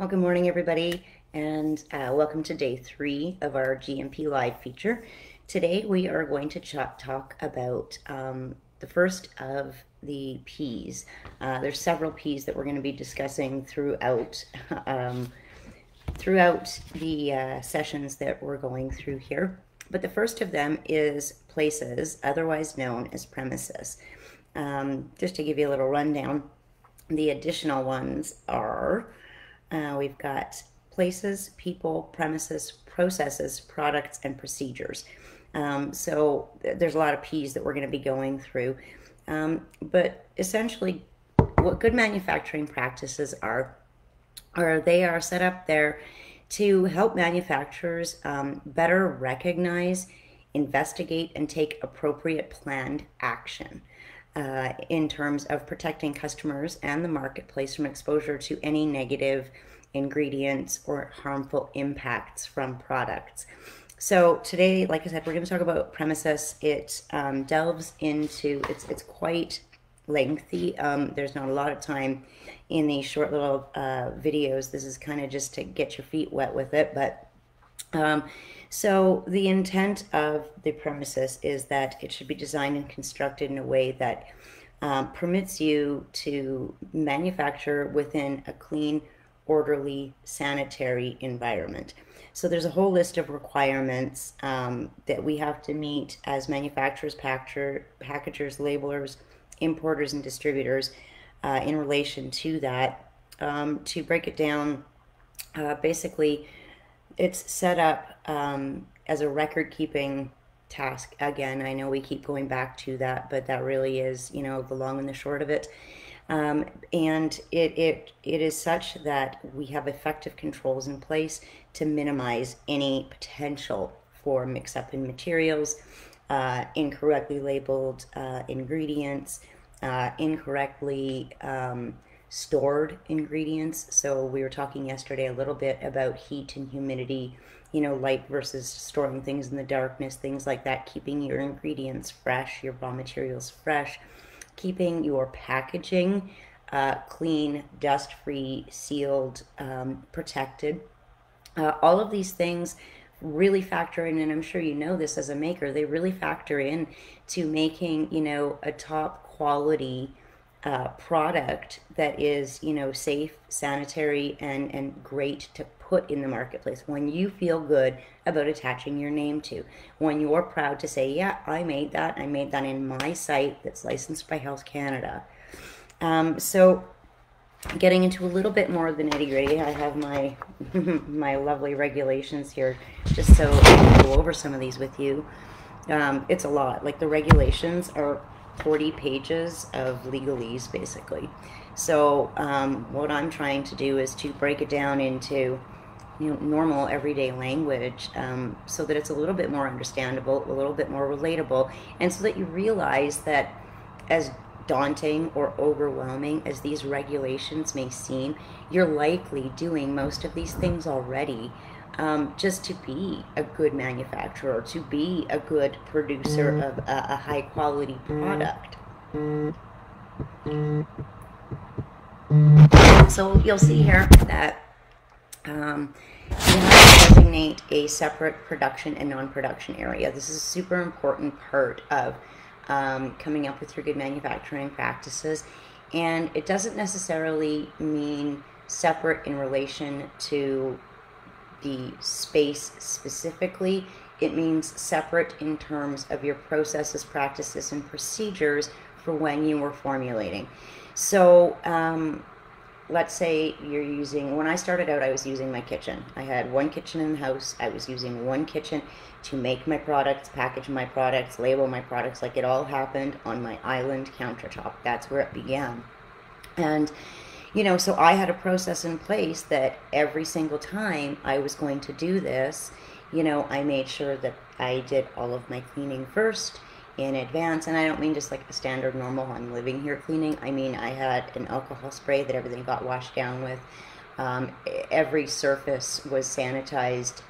Well, good morning, everybody, and welcome to day 3 of our GMP Live feature. Today, we are going to talk about the first of the P's. There's several P's that we're going to be discussing throughout the sessions that we're going through here. But the first of them is places, otherwise known as premises. Just to give you a little rundown, the additional ones are we've got places, people, premises, processes, products, and procedures. So there's a lot of P's that we're going to be going through. But essentially, what good manufacturing practices are they are set up there to help manufacturers better recognize, investigate, and take appropriate planned action in terms of protecting customers and the marketplace from exposure to any negative ingredients or harmful impacts from products. So today, like I said, we're going to talk about premises. It delves into, it's quite lengthy. There's not a lot of time in these short little videos. This is kind of just to get your feet wet with it, but so the intent of the premises is that it should be designed and constructed in a way that permits you to manufacture within a clean, orderly, sanitary environment. So there's a whole list of requirements that we have to meet as manufacturers, packagers, labelers, importers, and distributors in relation to that. To break it down, basically, it's set up as a record-keeping task. Again, I know we keep going back to that, but that really is, you know, the long and the short of it. And it is such that we have effective controls in place to minimize any potential for mix-up in materials, incorrectly labeled ingredients, incorrectly stored ingredients. So we were talking yesterday a little bit about heat and humidity, you know, light versus storing things in the darkness, things like that, keeping your ingredients fresh, your raw materials fresh, keeping your packaging clean, dust-free, sealed, protected. All of these things really factor in, and I'm sure you know this as a maker, they really factor in to making, you know, a top quality product that is, you know, safe, sanitary, and great to put in the marketplace. When you feel good about attaching your name to, when you're proud to say, yeah, I made that in my site that's licensed by Health Canada. So getting into a little bit more of the nitty-gritty, I have my my lovely regulations here just so I can go over some of these with you. It's a lot. Like, the regulations are 40 pages of legalese, basically. So what I'm trying to do is to break it down into, you know, normal everyday language, so that it's a little bit more understandable, a little bit more relatable, and so that you realize that, as daunting or overwhelming as these regulations may seem, you're likely doing most of these things already, just to be a good manufacturer, to be a good producer of a high quality product. So you'll see here that you have to designate a separate production and non-production area. This is a super important part of coming up with your good manufacturing practices, and it doesn't necessarily mean separate in relation to the space specifically. It means separate in terms of your processes, practices, and procedures for when you were formulating. So let's say you're using, when I started out, I was using my kitchen. I had one kitchen in the house. I was using one kitchen to make my products, package my products, label my products. Like, it all happened on my island countertop. That's where it began. And, you know, so I had a process in place that every single time I was going to do this, you know, I made sure that I did all of my cleaning first in advance. And I don't mean just like a standard normal I'm living here cleaning. I mean, I had an alcohol spray that everything got washed down with. Every surface was sanitized.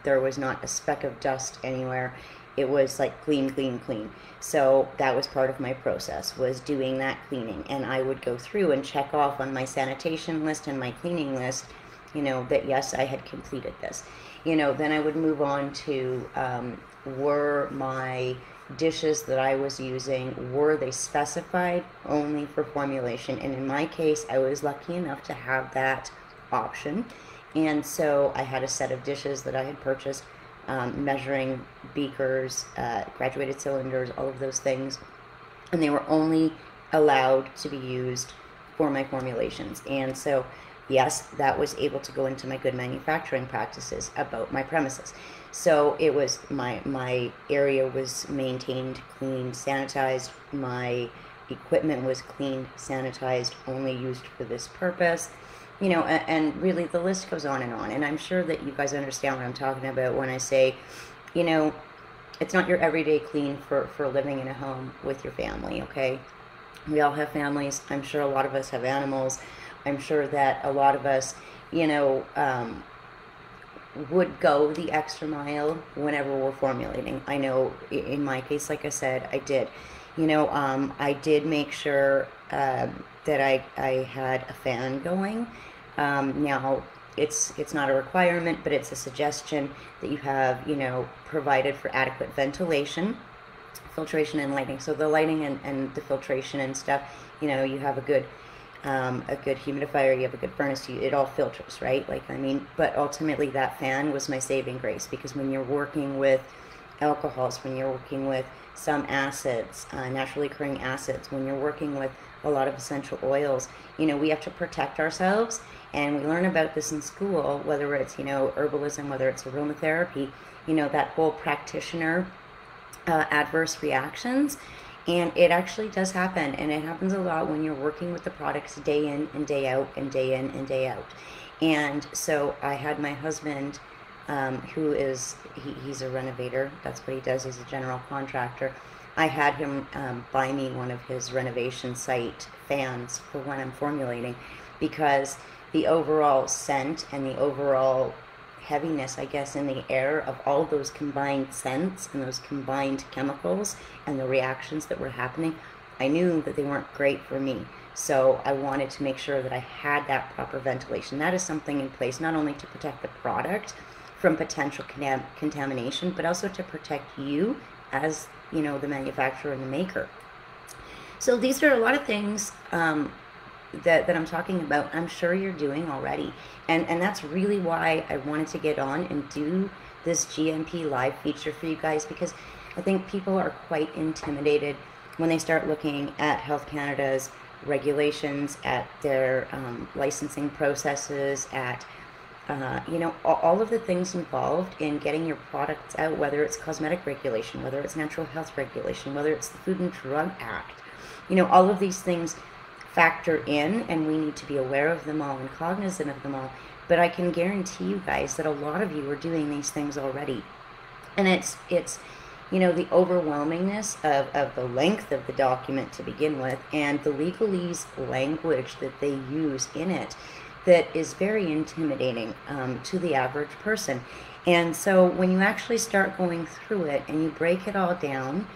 There was not a speck of dust anywhere. It was like clean, clean, clean. So that was part of my process, was doing that cleaning. And I would go through and check off on my sanitation list and my cleaning list you know, that yes, I had completed this. You know, then I would move on to were my dishes that I was using, were they specified only for formulation? And in my case, I was lucky enough to have that option. And so I had a set of dishes that I had purchased, measuring beakers, graduated cylinders, all of those things. And they were only allowed to be used for my formulations. And so, yes, that was able to go into my good manufacturing practices about my premises. So it was my area was maintained, cleaned, sanitized. My equipment was cleaned, sanitized, only used for this purpose. You know, and really the list goes on. And I'm sure that you guys understand what I'm talking about when I say, you know, it's not your everyday clean for living in a home with your family, okay? We all have families. I'm sure a lot of us have animals. I'm sure that a lot of us, you know, would go the extra mile whenever we're formulating. I know in my case, like I said, I did. You know, I did make sure that I had a fan going. Now, it's not a requirement, but it's a suggestion that you have, you know, provided for adequate ventilation, filtration, and lighting. So the lighting and the filtration and stuff, you know, you have a good humidifier, you have a good furnace, it all filters, right? Like, I mean, but ultimately that fan was my saving grace, because when you're working with alcohols, when you're working with some acids, naturally occurring acids, when you're working with a lot of essential oils, you know, we have to protect ourselves. And we learn about this in school, whether it's, you know, herbalism, whether it's aromatherapy, you know, that whole practitioner adverse reactions. And it actually does happen, and it happens a lot when you're working with the products day in and day out and day in and day out. And so I had my husband, who is, he's a renovator, that's what he does, he's a general contractor. I had him buy me one of his renovation site fans for when I'm formulating, because the overall scent and the overall heaviness, I guess, in the air of all those combined scents and those combined chemicals and the reactions that were happening, I knew that they weren't great for me. So I wanted to make sure that I had that proper ventilation. That is something in place not only to protect the product from potential contamination, but also to protect you as, you know, the manufacturer and the maker. So these are a lot of things that I'm talking about. I'm sure you're doing already. And that's really why I wanted to get on and do this GMP Live feature for you guys, because I think people are quite intimidated when they start looking at Health Canada's regulations, at their licensing processes, at you know, all of the things involved in getting your products out, whether it's cosmetic regulation, whether it's natural health regulation, whether it's the Food and Drug Act. You know, all of these things factor in, and we need to be aware of them all and cognizant of them all. But I can guarantee you guys that a lot of you are doing these things already. And it's you know, the overwhelmingness of the length of the document to begin with, and the legalese language that they use in it, that is very intimidating to the average person. And so when you actually start going through it and you break it all down,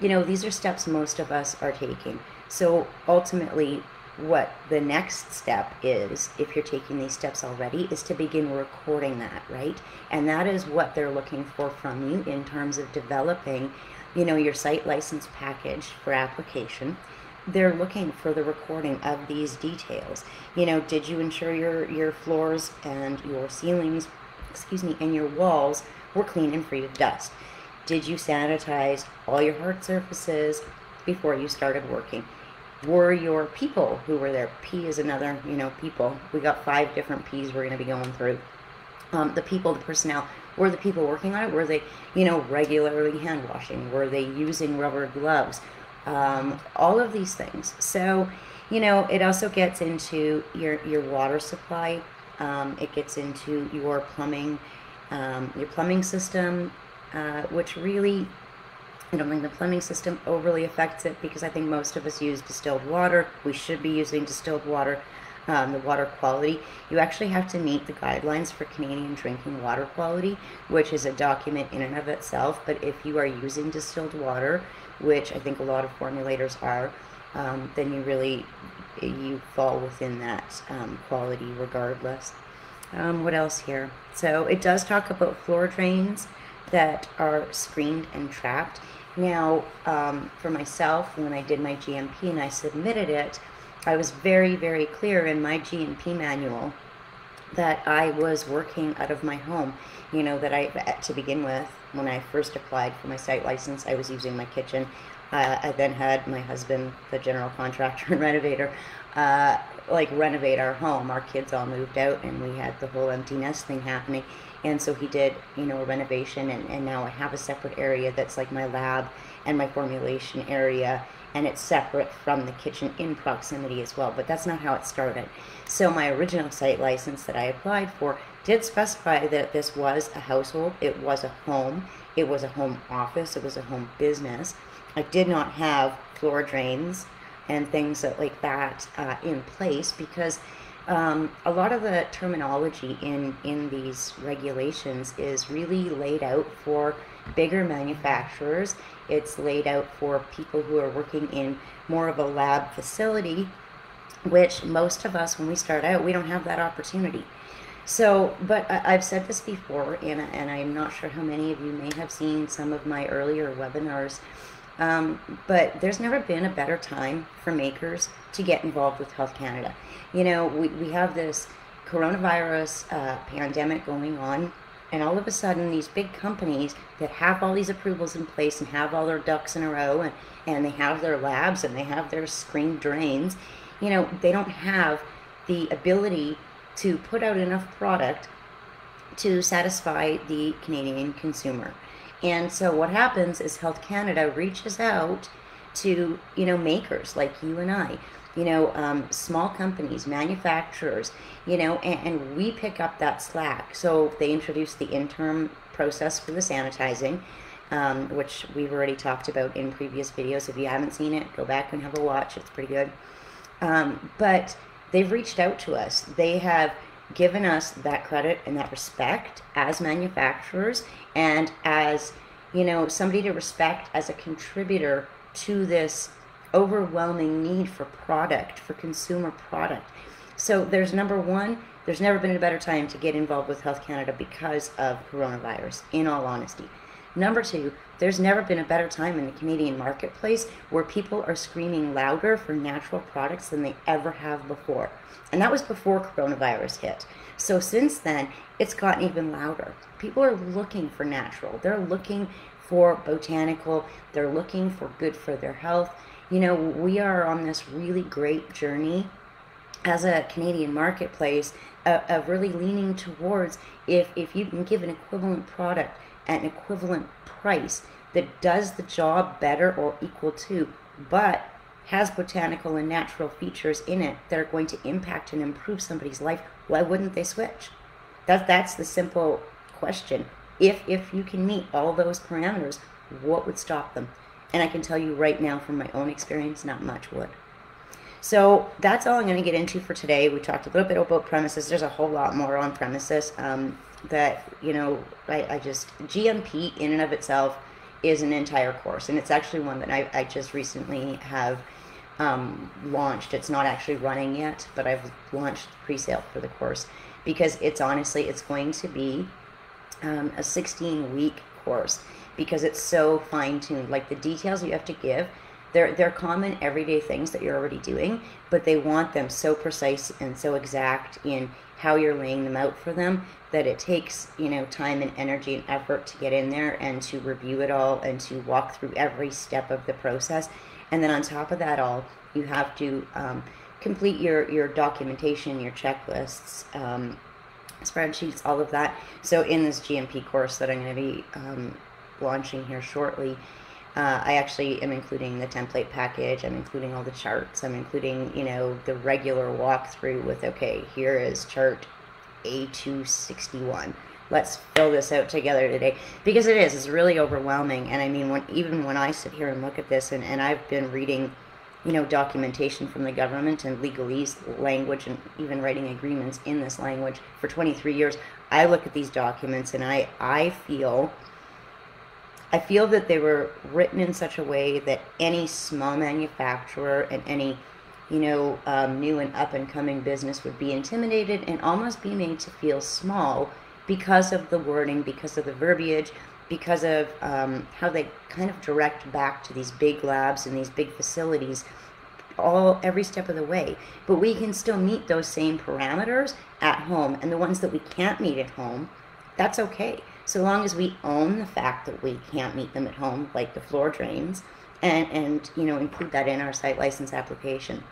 you know, these are steps most of us are taking. So ultimately, what the next step is, if you're taking these steps already, is to begin recording that, right? And that is what they're looking for from you in terms of developing, you know, your site license package for application. They're looking for the recording of these details. You know, did you ensure your floors and your ceilings, excuse me, and your walls were clean and free of dust? Did you sanitize all your hard surfaces before you started working? Were your people who were there, P is another, you know, people. We got 5 different P's we're going to be going through. The people, the personnel, were the people working on it? Were they, you know, regularly hand washing? Were they using rubber gloves? All of these things. So, you know, it also gets into your water supply. It gets into your plumbing system, which really, I don't think the plumbing system overly affects it, because I think most of us use distilled water. We should be using distilled water. The water quality, you actually have to meet the guidelines for Canadian drinking water quality, which is a document in and of itself. But if you are using distilled water, which I think a lot of formulators are, then you fall within that quality regardless. What else here? So it does talk about floor drains that are screened and trapped. Now, for myself, when I did my GMP and I submitted it, I was very, very clear in my GMP manual that I was working out of my home. You know, that I, to begin with, when I first applied for my site license, I was using my kitchen. I then had my husband, the general contractor and renovator, like renovate our home. Our kids all moved out and we had the whole empty nest thing happening. And so he did, you know, a renovation, and now I have a separate area that's like my lab and my formulation area, and it's separate from the kitchen in proximity as well. But that's not how it started. So my original site license that I applied for did specify that this was a household, it was a home, it was a home office, it was a home business. I did not have floor drains and things like that in place, because a lot of the terminology in these regulations is really laid out for bigger manufacturers. It's laid out for people who are working in more of a lab facility, which most of us, when we start out, we don't have that opportunity. So, but I've said this before, and I'm not sure how many of you may have seen some of my earlier webinars, but there's never been a better time for makers to get involved with Health Canada. You know, we have this coronavirus pandemic going on, and all of a sudden these big companies that have all these approvals in place and have all their ducks in a row, and they have their labs and they have their screened drains, you know, they don't have the ability to put out enough product to satisfy the Canadian consumer. And so what happens is Health Canada reaches out to, you know, makers like you and I, you know, small companies, manufacturers, you know, and we pick up that slack. So they introduced the interim process for the sanitizing, which we've already talked about in previous videos. If you haven't seen it, go back and have a watch. It's pretty good. But they've reached out to us. They have given us that credit and that respect as manufacturers, and as, you know, somebody to respect as a contributor to this overwhelming need for product, for consumer product. So there's number one, there's never been a better time to get involved with Health Canada because of coronavirus, in all honesty. Number two, there's never been a better time in the Canadian marketplace where people are screaming louder for natural products than they ever have before. And that was before coronavirus hit. So since then, it's gotten even louder. People are looking for natural. They're looking for botanical. They're looking for good for their health. You know, we are on this really great journey as a Canadian marketplace of really leaning towards, if you can give an equivalent product at an equivalent price that does the job better or equal to, but has botanical and natural features in it that are going to impact and improve somebody's life, why wouldn't they switch? That's the simple question. If you can meet all those parameters, what would stop them? And I can tell you right now from my own experience, not much would. So that's all I'm going to get into for today. We talked a little bit about premises. There's a whole lot more on premises that, you know, I just, GMP in and of itself is an entire course. And it's actually one that I just recently have launched. It's not actually running yet, but I've launched pre-sale for the course, because it's honestly, it's going to be a 16-week course, because it's so fine-tuned. Like, the details you have to give, they're common everyday things that you're already doing, but they want them so precise and so exact in how you're laying them out for them that it takes, you know, time and energy and effort to get in there and to review it all and to walk through every step of the process. And then on top of that all, you have to complete your documentation, your checklists, spreadsheets, all of that. So in this GMP course that I'm going to be launching here shortly, I actually am including the template package. I'm including all the charts. I'm including, you know, the regular walkthrough with, okay, here is chart A261. Let's fill this out together today, because it's really overwhelming. And I mean, even when I sit here and look at this, and I've been reading, you know, documentation from the government and legalese language, and even writing agreements in this language for 23 years, I look at these documents and I feel that they were written in such a way that any small manufacturer and any new and up and coming business would be intimidated and almost be made to feel small because of the wording, because of the verbiage, because of how they kind of direct back to these big labs and these big facilities every step of the way. But we can still meet those same parameters at home, and the ones that we can't meet at home, that's okay, so long as we own the fact that we can't meet them at home, like the floor drains, and include that in our site license application.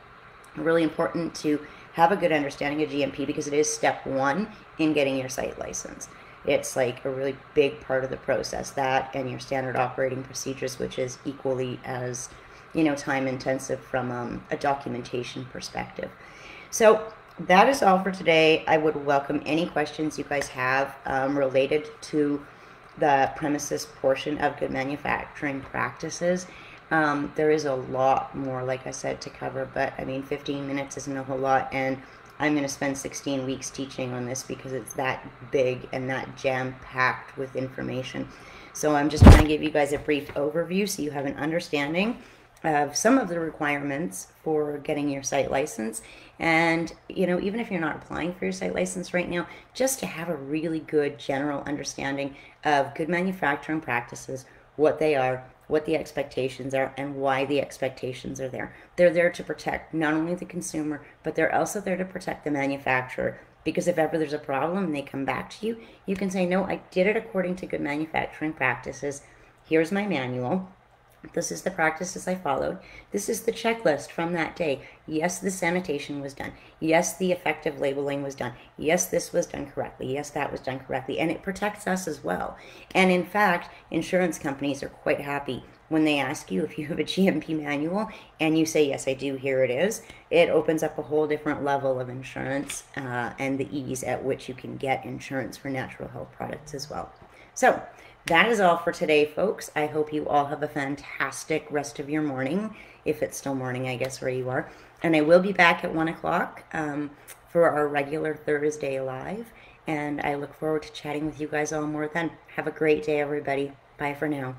Really important to have a good understanding of GMP, because it is step one in getting your site license. It's like a really big part of the process, that and your standard operating procedures, which is equally as time intensive from a documentation perspective. So that is all for today. I would welcome any questions you guys have related to the premises portion of good manufacturing practices. There is a lot more, like I said, to cover, but 15 minutes isn't a whole lot, and I'm going to spend 16 weeks teaching on this because it's that big and that jam-packed with information. So I'm just going to give you guys a brief overview so you have an understanding of some of the requirements for getting your site license. And even if you're not applying for your site license right now, just to have a really good general understanding of good manufacturing practices, what they are, what the expectations are, and why the expectations are there. They're there to protect not only the consumer, but they're also there to protect the manufacturer. Because if ever there's a problem and they come back to you, you can say, no, I did it according to good manufacturing practices. Here's my manual. This is the practices I followed. This is the checklist from that day. Yes, the sanitation was done. Yes, the effective labeling was done. Yes, this was done correctly. Yes, that was done correctly. And it protects us as well. And in fact, insurance companies are quite happy when they ask you if you have a GMP manual and you say, yes, I do, here it is. It opens up a whole different level of insurance and the ease at which you can get insurance for natural health products as well. So that is all for today, folks. I hope you all have a fantastic rest of your morning, if it's still morning, I guess, where you are. And I will be back at 1 o'clock for our regular Thursday Live. And I look forward to chatting with you guys all more then. Have a great day, everybody. Bye for now.